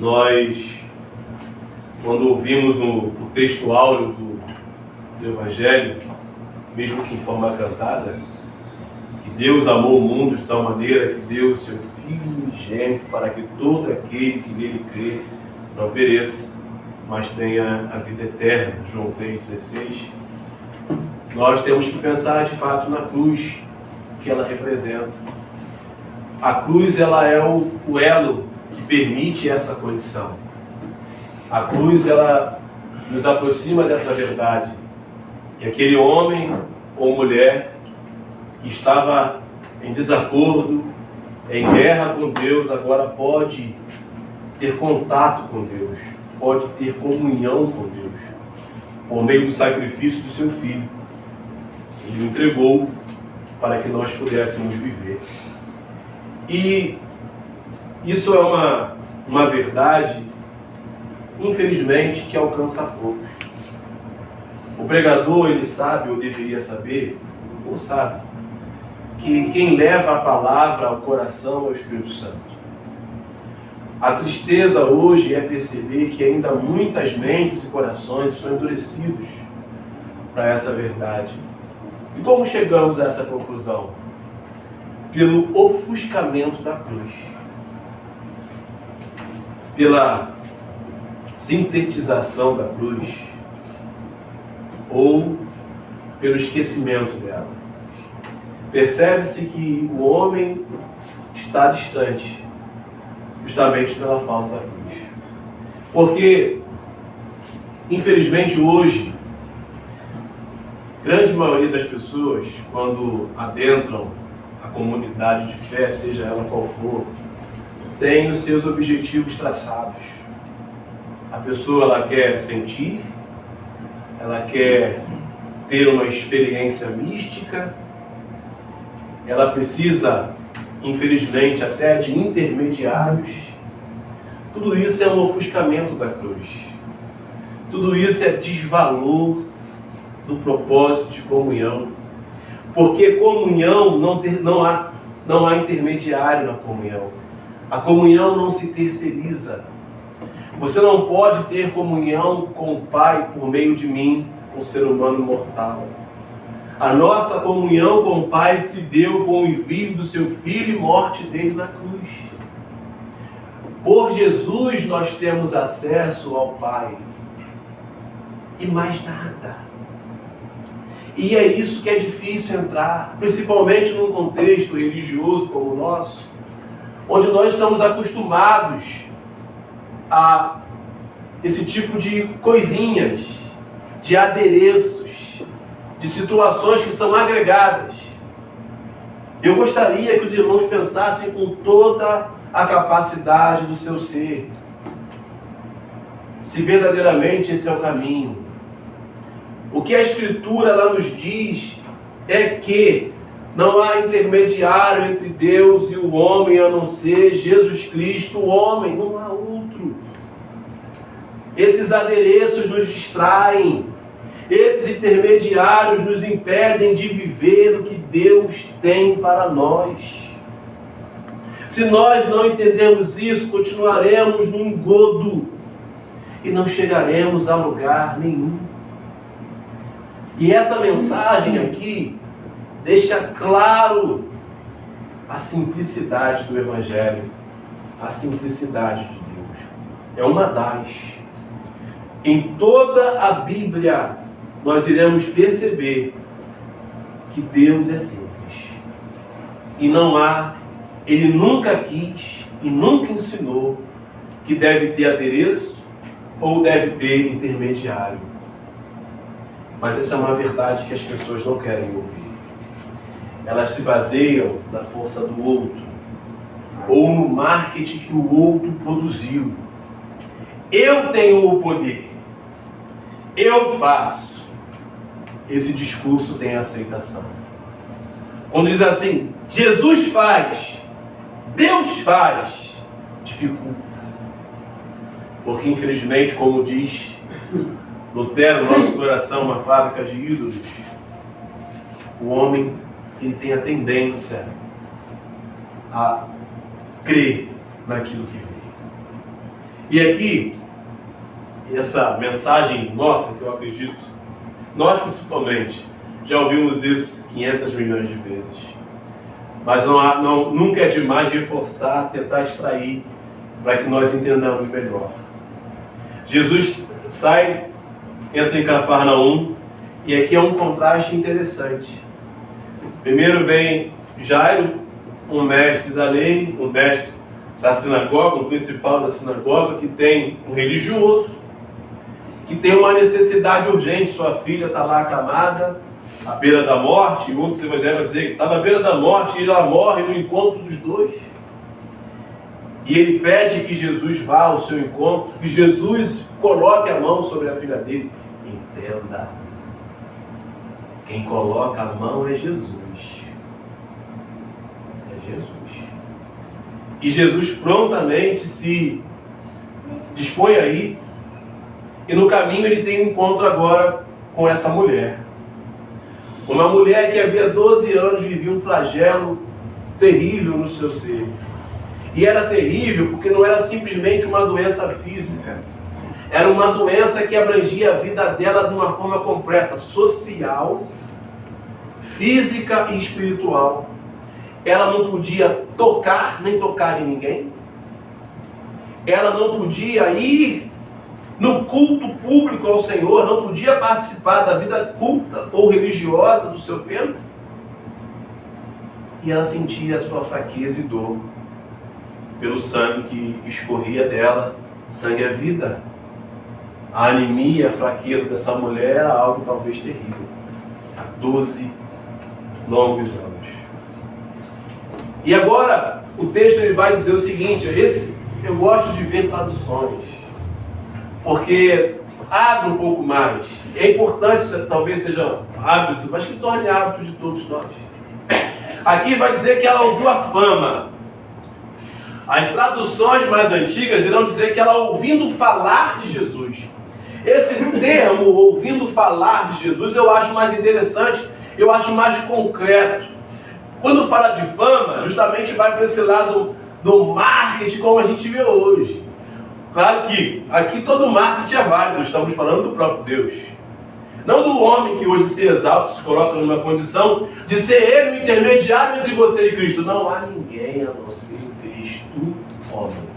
Nós, quando ouvimos o texto áureo do Evangelho, mesmo que em forma cantada, que Deus amou o mundo de tal maneira que deu o seu Filho unigênito para que todo aquele que nele crê não pereça, mas tenha a vida eterna. João 3,16. Nós temos que pensar de fato na cruz que ela representa. A cruz, ela é o elo que permite essa condição. A cruz, ela nos aproxima dessa verdade, que aquele homem ou mulher que estava em desacordo, em guerra com Deus, agora pode ter contato com Deus, pode ter comunhão com Deus, por meio do sacrifício do seu Filho. Ele o entregou para que nós pudéssemos viver. E isso é uma verdade, infelizmente, que alcança a poucos. O pregador, ele sabe, ou deveria saber, ou sabe, que quem leva a palavra ao coração é o Espírito Santo. A tristeza hoje é perceber que ainda muitas mentes e corações estão endurecidos para essa verdade. E como chegamos a essa conclusão? Pelo ofuscamento da cruz. Pela sintetização da cruz. Ou pelo esquecimento dela. Percebe-se que o homem está distante, justamente pela falta da cruz. Porque, infelizmente, hoje, grande maioria das pessoas, quando adentram a comunidade de fé, seja ela qual for, tem os seus objetivos traçados. A pessoa, ela quer sentir, ela quer ter uma experiência mística, ela precisa, infelizmente, até de intermediários. Tudo isso é um ofuscamento da cruz. Tudo isso é desvalor do propósito de comunhão. Porque comunhão não há intermediário na comunhão. A comunhão não se terceiriza. Você não pode ter comunhão com o Pai por meio de mim, um ser humano mortal. A nossa comunhão com o Pai se deu com o envio do seu Filho e morte dele na cruz. Por Jesus nós temos acesso ao Pai. E mais nada. E é isso que é difícil entrar, principalmente num contexto religioso como o nosso, onde nós estamos acostumados a esse tipo de coisinhas, de adereços, de situações que são agregadas. Eu gostaria que os irmãos pensassem com toda a capacidade do seu ser, se verdadeiramente esse é o caminho. O que a Escritura ela nos diz é que não há intermediário entre Deus e o homem a não ser Jesus Cristo, o homem, não há outro. Esses adereços nos distraem. Esses intermediários nos impedem de viver o que Deus tem para nós. Se nós não entendermos isso, continuaremos no engodo e não chegaremos a lugar nenhum. E essa mensagem aqui deixa claro a simplicidade do Evangelho, a simplicidade de Deus. É uma das. Em toda a Bíblia, nós iremos perceber que Deus é simples. E não há, Ele nunca quis e nunca ensinou que deve ter adereço ou deve ter intermediário. Mas essa é uma verdade que as pessoas não querem ouvir. Elas se baseiam na força do outro, ou no marketing que o outro produziu. Eu tenho o poder. Eu faço. Esse discurso tem aceitação. Quando diz assim, Jesus faz, Deus faz, dificulta. Porque infelizmente, como diz Lutero, nosso coração é uma fábrica de ídolos. O homem, ele tem a tendência a crer naquilo que vê. E aqui, essa mensagem nossa, que eu acredito, nós principalmente, já ouvimos isso 500 milhões de vezes. Mas nunca é demais reforçar, tentar extrair, para que nós entendamos melhor. Jesus sai, entra em Cafarnaum, e aqui é um contraste interessante. Primeiro vem Jairo, um mestre da lei, um mestre da sinagoga, um principal da sinagoga, que tem um religioso, que tem uma necessidade urgente. Sua filha está lá acamada, à beira da morte, e outros evangelhos vão dizer que estava à beira da morte, e ela morre no encontro dos dois. E ele pede que Jesus vá ao seu encontro, que Jesus coloque a mão sobre a filha dele. Entenda, quem coloca a mão é Jesus. É Jesus. E Jesus prontamente se dispõe a ir, e no caminho ele tem um encontro agora com essa mulher. Uma mulher que havia 12 anos vivia um flagelo terrível no seu ser. E era terrível porque não era simplesmente uma doença física. Era uma doença que abrangia a vida dela de uma forma completa, social, física e espiritual. Ela não podia tocar, nem tocar em ninguém. Ela não podia ir no culto público ao Senhor, não podia participar da vida culta ou religiosa do seu templo. E ela sentia a sua fraqueza e dor pelo sangue que escorria dela. Sangue é vida. A anemia, a fraqueza dessa mulher era algo talvez terrível. Há 12 longos anos. E agora, o texto ele vai dizer o seguinte, eu gosto de ver traduções, porque abre um pouco mais. É importante, talvez seja hábito, mas que torne hábito de todos nós. Aqui vai dizer que ela ouviu a fama. As traduções mais antigas irão dizer que ela ouvindo falar de Jesus. Esse termo, ouvindo falar de Jesus, eu acho mais interessante, eu acho mais concreto. Quando fala de fama, justamente vai para esse lado do marketing, como a gente vê hoje. Claro que aqui todo marketing é válido, estamos falando do próprio Deus. Não do homem que hoje se exalta, se coloca numa condição de ser ele o intermediário entre você e Cristo. Não há ninguém a não ser Cristo, homem.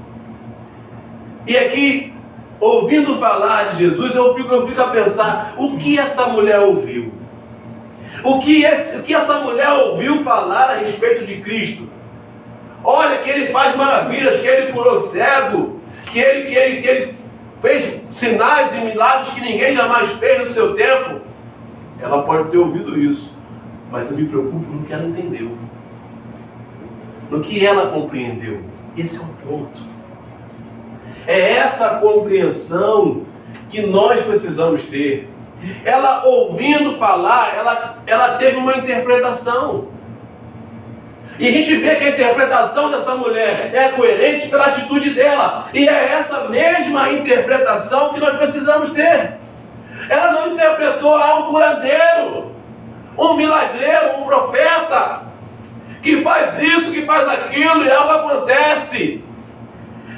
E aqui, ouvindo falar de Jesus, eu fico a pensar, o que essa mulher ouviu? O que essa mulher ouviu falar a respeito de Cristo? Olha que ele faz maravilhas, que ele curou cego, que ele fez sinais e milagres que ninguém jamais fez no seu tempo. Ela pode ter ouvido isso, mas eu me preocupo no que ela entendeu, no que ela compreendeu. Esse é o ponto. É essa compreensão que nós precisamos ter. Ela ouvindo falar, ela teve uma interpretação. E a gente vê que a interpretação dessa mulher é coerente pela atitude dela. E é essa mesma interpretação que nós precisamos ter. Ela não interpretou um curandeiro, um milagreiro, um profeta, que faz isso, que faz aquilo e algo acontece.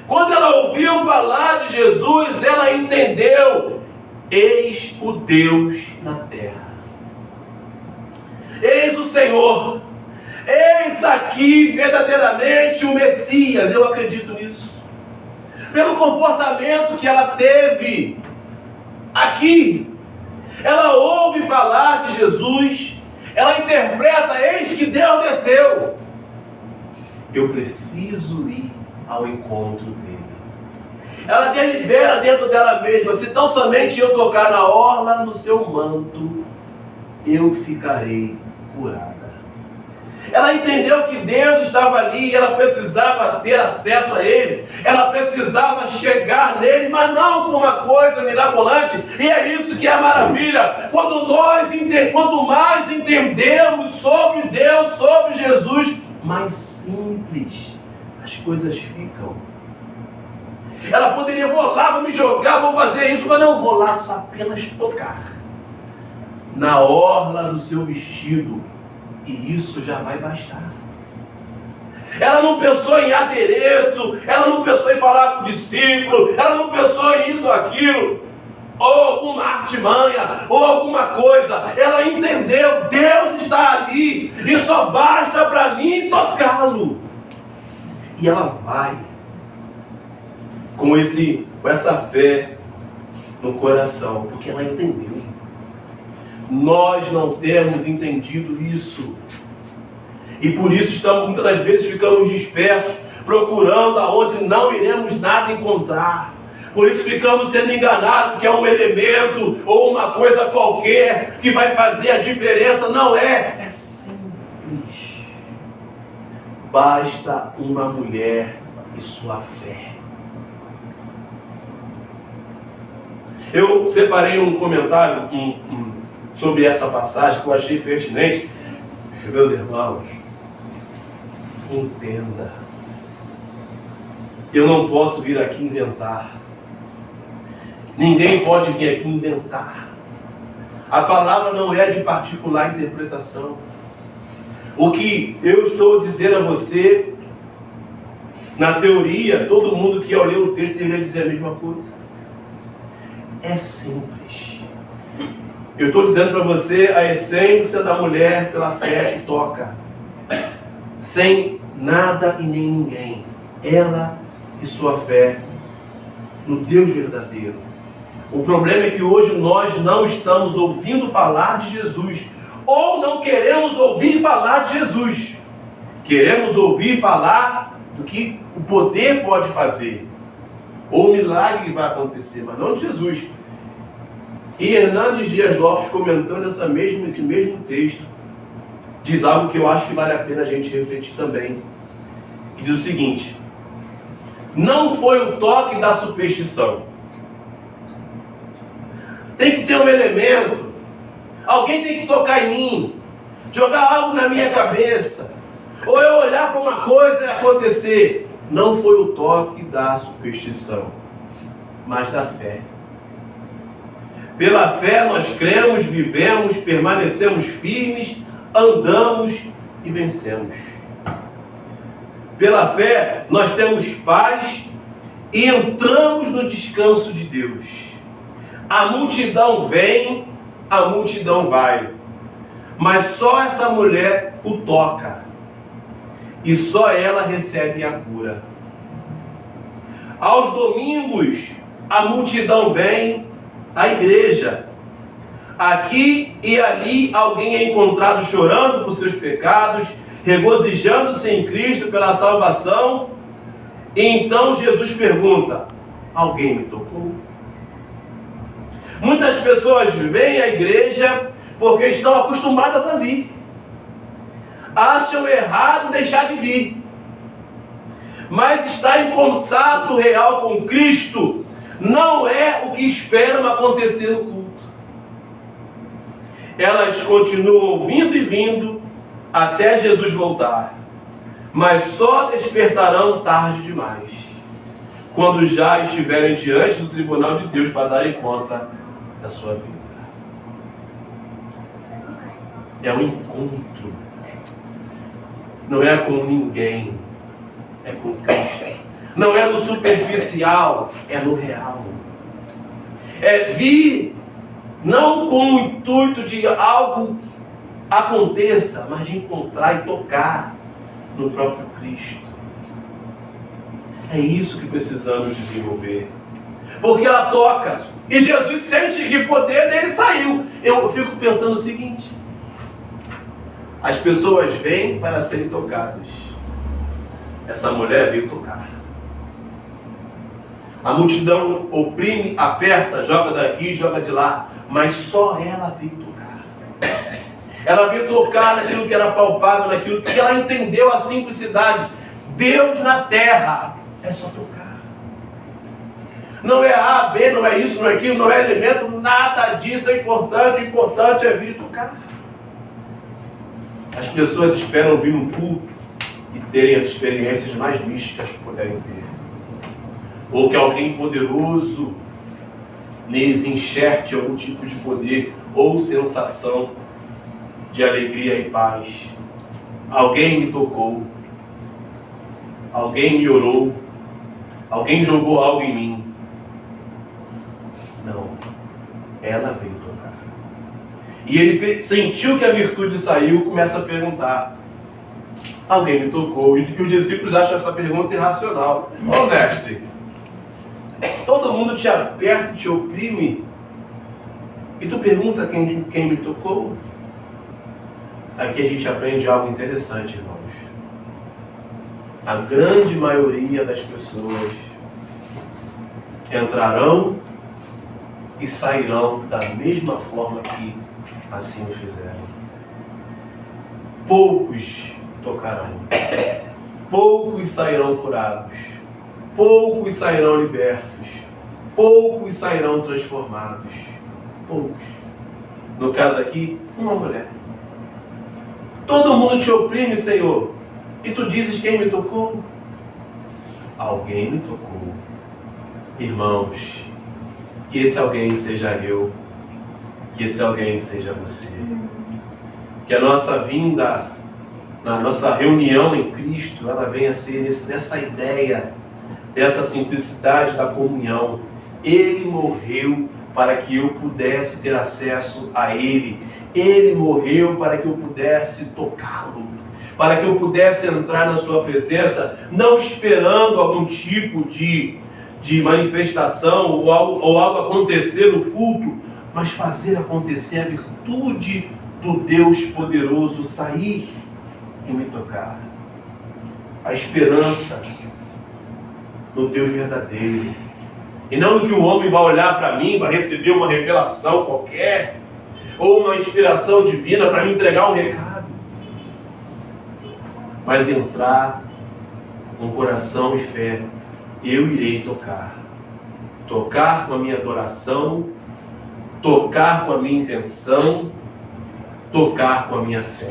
Quando ela ouviu falar de Jesus, ela entendeu: eis o Deus na terra. Eis o Senhor. Eis aqui verdadeiramente o Messias. Eu acredito nisso. Pelo comportamento que ela teve aqui, ela ouve falar de Jesus, ela interpreta: eis que Deus desceu. Eu preciso ir ao encontro dele. Ela delibera dentro dela mesma: se tão somente eu tocar na orla do seu manto, eu ficarei curada. Ela entendeu que Deus estava ali e ela precisava ter acesso a Ele. Ela precisava chegar nele, mas não com uma coisa mirabolante. E é isso que é a maravilha. Quanto mais entendemos sobre Deus, sobre Jesus, mais simples as coisas ficam. Ela poderia: vou lá, vou me jogar, vou fazer isso, mas não, vou lá só apenas tocar na orla do seu vestido. E isso já vai bastar. Ela não pensou em adereço, ela não pensou em falar com o discípulo, ela não pensou em isso ou aquilo, ou alguma artimanha, ou alguma coisa. Ela entendeu, Deus está ali, e só basta para mim tocá-lo. E ela vai com essa fé no coração, porque ela entendeu. Nós não temos entendido isso. E por isso muitas das vezes ficamos dispersos, procurando aonde não iremos nada encontrar. Por isso ficamos sendo enganados que é um elemento ou uma coisa qualquer que vai fazer a diferença. Não é, é simples. Basta uma mulher e sua fé. Eu separei um comentário sobre essa passagem que eu achei pertinente. Meus irmãos, entenda. Eu não posso vir aqui inventar. Ninguém pode vir aqui inventar. A palavra não é de particular interpretação. O que eu estou dizendo a você, na teoria, todo mundo que ao ler o texto deveria dizer a mesma coisa. É simples. Eu estou dizendo para você a essência da mulher pela fé que toca. Sem nada e nem ninguém. Ela e sua fé no Deus verdadeiro. O problema é que hoje nós não estamos ouvindo falar de Jesus. Ou não queremos ouvir falar de Jesus. Queremos ouvir falar do que o poder pode fazer. Ou o milagre que vai acontecer, mas não de Jesus. E Hernandes Dias Lopes, comentando esse mesmo texto, diz algo que eu acho que vale a pena a gente refletir também. E diz o seguinte: não foi o toque da superstição. Tem que ter um elemento. Alguém tem que tocar em mim, jogar algo na minha cabeça, ou eu olhar para uma coisa e acontecer. Não foi o toque da superstição, mas da fé. Pela fé nós cremos, vivemos, permanecemos firmes, andamos e vencemos. Pela fé nós temos paz e entramos no descanso de Deus. A multidão vem, a multidão vai, mas só essa mulher o toca. E só ela recebe a cura. Aos domingos, a multidão vem à igreja. Aqui e ali, alguém é encontrado chorando por seus pecados, regozijando-se em Cristo pela salvação. E então Jesus pergunta: alguém me tocou? Muitas pessoas vêm à igreja porque estão acostumadas a vir. Acham errado deixar de vir. Mas estar em contato real com Cristo não é o que esperam acontecer no culto. Elas continuam ouvindo e vindo até Jesus voltar. Mas só despertarão tarde demais, quando já estiverem diante do tribunal de Deus para darem conta da sua vida. É um encontro. Não é com ninguém, é com Cristo. Não é no superficial, é no real. É vir, não com o intuito de algo aconteça, mas de encontrar e tocar no próprio Cristo. É isso que precisamos desenvolver. Porque ela toca, e Jesus sente que o poder dele saiu. Eu fico pensando o seguinte: as pessoas vêm para serem tocadas. Essa mulher veio tocar. A multidão oprime, aperta, joga daqui, joga de lá. Mas só ela veio tocar. Ela veio tocar naquilo que era palpável, naquilo que ela entendeu a simplicidade. Deus na terra é só tocar. Não é A, B, não é isso, não é aquilo, não é elemento, nada disso é importante. O importante é vir tocar. As pessoas esperam vir num culto e terem as experiências mais místicas que puderem ter. Ou que alguém poderoso neles enxerte algum tipo de poder ou sensação de alegria e paz. Alguém me tocou. alguém me orou, alguém jogou algo em mim. Não, ela veio tocar. E ele sentiu que a virtude saiu, começa a perguntar: alguém me tocou? E os discípulos acham essa pergunta irracional. Ô mestre, todo mundo te aperta, te oprime, e tu pergunta quem me tocou? Aqui a gente aprende algo interessante, irmãos. A grande maioria das pessoas entrarão e sairão da mesma forma que assim o fizeram. Poucos tocarão, poucos sairão curados, poucos sairão libertos, poucos sairão transformados, poucos. No caso aqui, uma mulher. Todo mundo te oprime, Senhor, e tu dizes: quem me tocou? Alguém me tocou. Irmãos, que esse alguém seja eu, que esse alguém seja você. Que a nossa vinda, na nossa reunião em Cristo, ela venha a ser nessa ideia, dessa simplicidade da comunhão. Ele morreu para que eu pudesse ter acesso a Ele. Ele morreu para que eu pudesse tocá-lo, para que eu pudesse entrar na sua presença, não esperando algum tipo de manifestação ou algo acontecer no culto, mas fazer acontecer a virtude do Deus poderoso sair e me tocar. A esperança no Deus verdadeiro. E não no que o homem vai olhar para mim, vai receber uma revelação qualquer, ou uma inspiração divina para me entregar um recado. Mas entrar com coração e fé. Eu irei tocar. Tocar com a minha adoração, tocar com a minha intenção, tocar com a minha fé.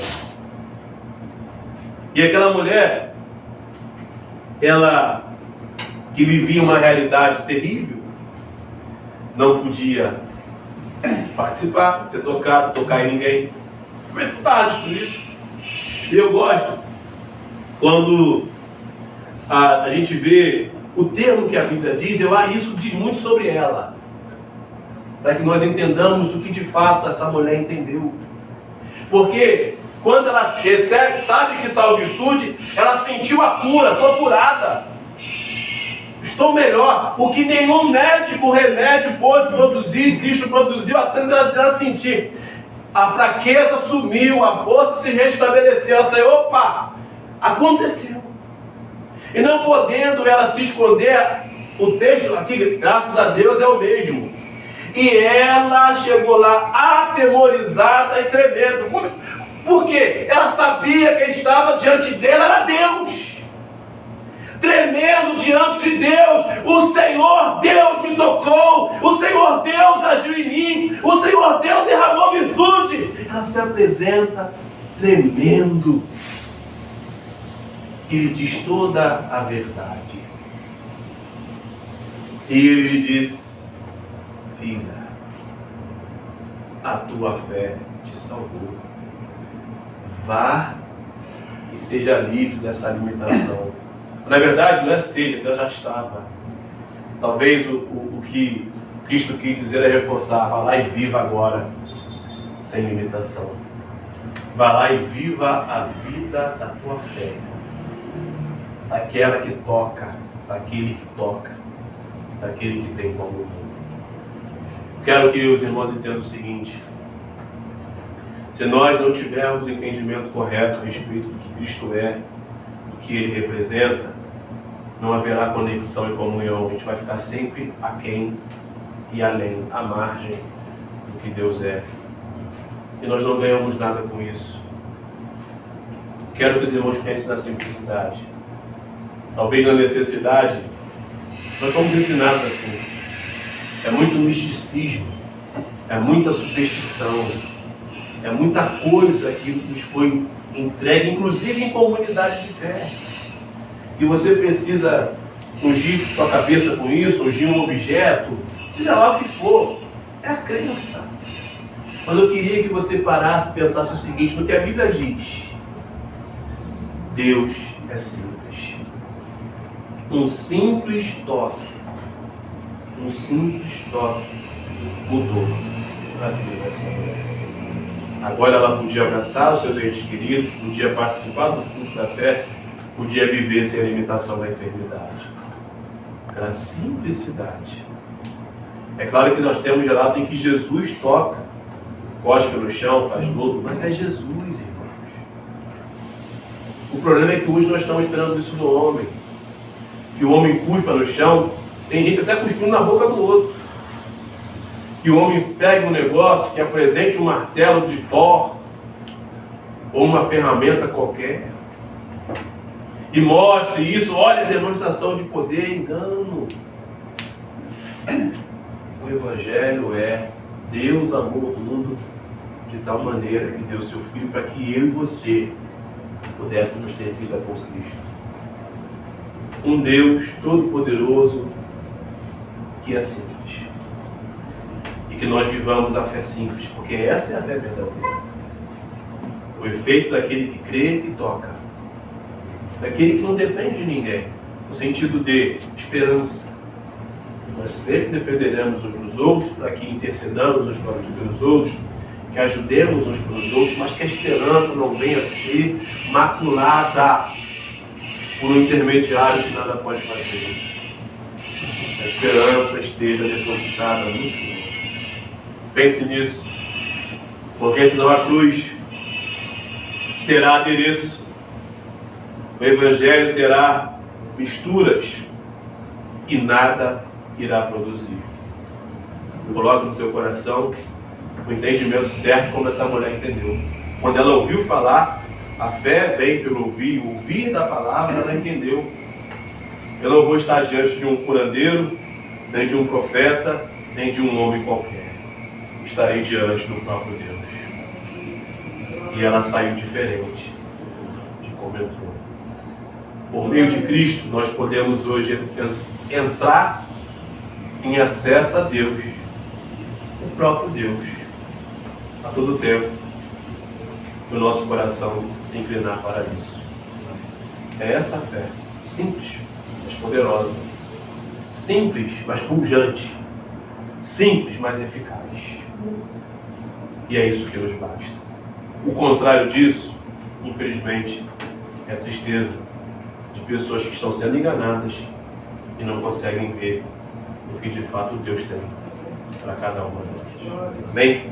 E aquela mulher, ela que vivia uma realidade terrível, não podia participar, ser tocado, tocar em ninguém. Mas tu estava destruído. E eu gosto quando a gente vê o termo que a Bíblia diz, isso diz muito sobre ela, para que nós entendamos o que de fato essa mulher entendeu. Porque quando ela recebe, sabe que saiu virtude, ela sentiu a cura. Estou curada, estou melhor. O que nenhum médico remédio pôde produzir, Cristo produziu até ela sentir. A fraqueza sumiu, a força se restabeleceu. Ela saiu, opa, aconteceu. E não podendo ela se esconder, o texto aqui, graças a Deus, é o mesmo. E ela chegou lá atemorizada e tremendo. Por quê? Ela sabia que estava diante dela era Deus. Tremendo diante de Deus. O Senhor Deus me tocou. O Senhor Deus agiu em mim. O Senhor Deus derramou virtude. Ela se apresenta tremendo. E lhe diz toda a verdade. E ele lhe diz: filha, a tua fé te salvou. Vá e seja livre dessa limitação. Na verdade, não é seja, porque ela já estava. Talvez o que Cristo quis dizer é reforçar: vá lá e viva agora, sem limitação. Vá lá e viva a vida da tua fé. Daquela que toca, daquele que toca, daquele que tem como mundo. Quero que os irmãos entendam o seguinte: se nós não tivermos o entendimento correto a respeito do que Cristo é, do que Ele representa, não haverá conexão e comunhão. A gente vai ficar sempre aquém e além, à margem do que Deus é. E nós não ganhamos nada com isso. Quero que os irmãos pensem na simplicidade. Talvez na necessidade. Nós fomos ensinados assim. É muito misticismo, é muita superstição, é muita coisa que nos foi entregue, inclusive em comunidade de fé. E você precisa ungir tua cabeça com isso, ungir um objeto, seja lá o que for. É a crença. Mas eu queria que você parasse e pensasse o seguinte, no que a Bíblia diz: Deus é simples. Um simples toque mudou a vida dessa mulher. Agora ela podia abraçar os seus entes queridos, podia participar do culto da fé, podia viver sem a limitação da enfermidade. Era simplicidade. É claro que nós temos relato em que Jesus toca, cospe no chão, faz lodo, mas é Jesus, irmãos. O problema é que hoje nós estamos esperando isso do homem. Que o homem cuspa no chão, tem gente até cuspindo na boca do outro. Que o homem pegue um negócio, que apresente um martelo de Thor, ou uma ferramenta qualquer, e mostre isso, olha a demonstração de poder, engano. O Evangelho é: Deus amou o mundo de tal maneira que deu seu Filho para que eu e você pudéssemos ter vida por Cristo. Um Deus todo-poderoso que é simples. E que nós vivamos a fé simples, porque essa é a fé verdadeira. O efeito daquele que crê e toca. Daquele que não depende de ninguém, no sentido de esperança. Nós sempre dependeremos uns dos outros, para que intercedamos uns pelos outros, que ajudemos uns pelos outros, mas que a esperança não venha a ser maculada por um intermediário que nada pode fazer. A esperança esteja depositada no Senhor. Pense nisso, porque senão a cruz terá adereço, o Evangelho terá misturas e nada irá produzir. Coloque no teu coração o entendimento certo, como essa mulher entendeu. Quando ela ouviu falar, a fé vem pelo ouvir, o ouvir da palavra, ela entendeu. Eu não vou estar diante de um curandeiro, nem de um profeta, nem de um homem qualquer. Estarei diante do próprio Deus. E ela saiu diferente de como entrou. Por meio de Cristo, nós podemos hoje entrar em acesso a Deus, o próprio Deus, a todo tempo, o nosso coração se inclinar para isso. É essa a fé, simples, mas poderosa, simples, mas pujante, simples, mas eficaz. E é isso que nos basta. O contrário disso, infelizmente, é a tristeza de pessoas que estão sendo enganadas e não conseguem ver o que de fato Deus tem para cada uma delas. Amém?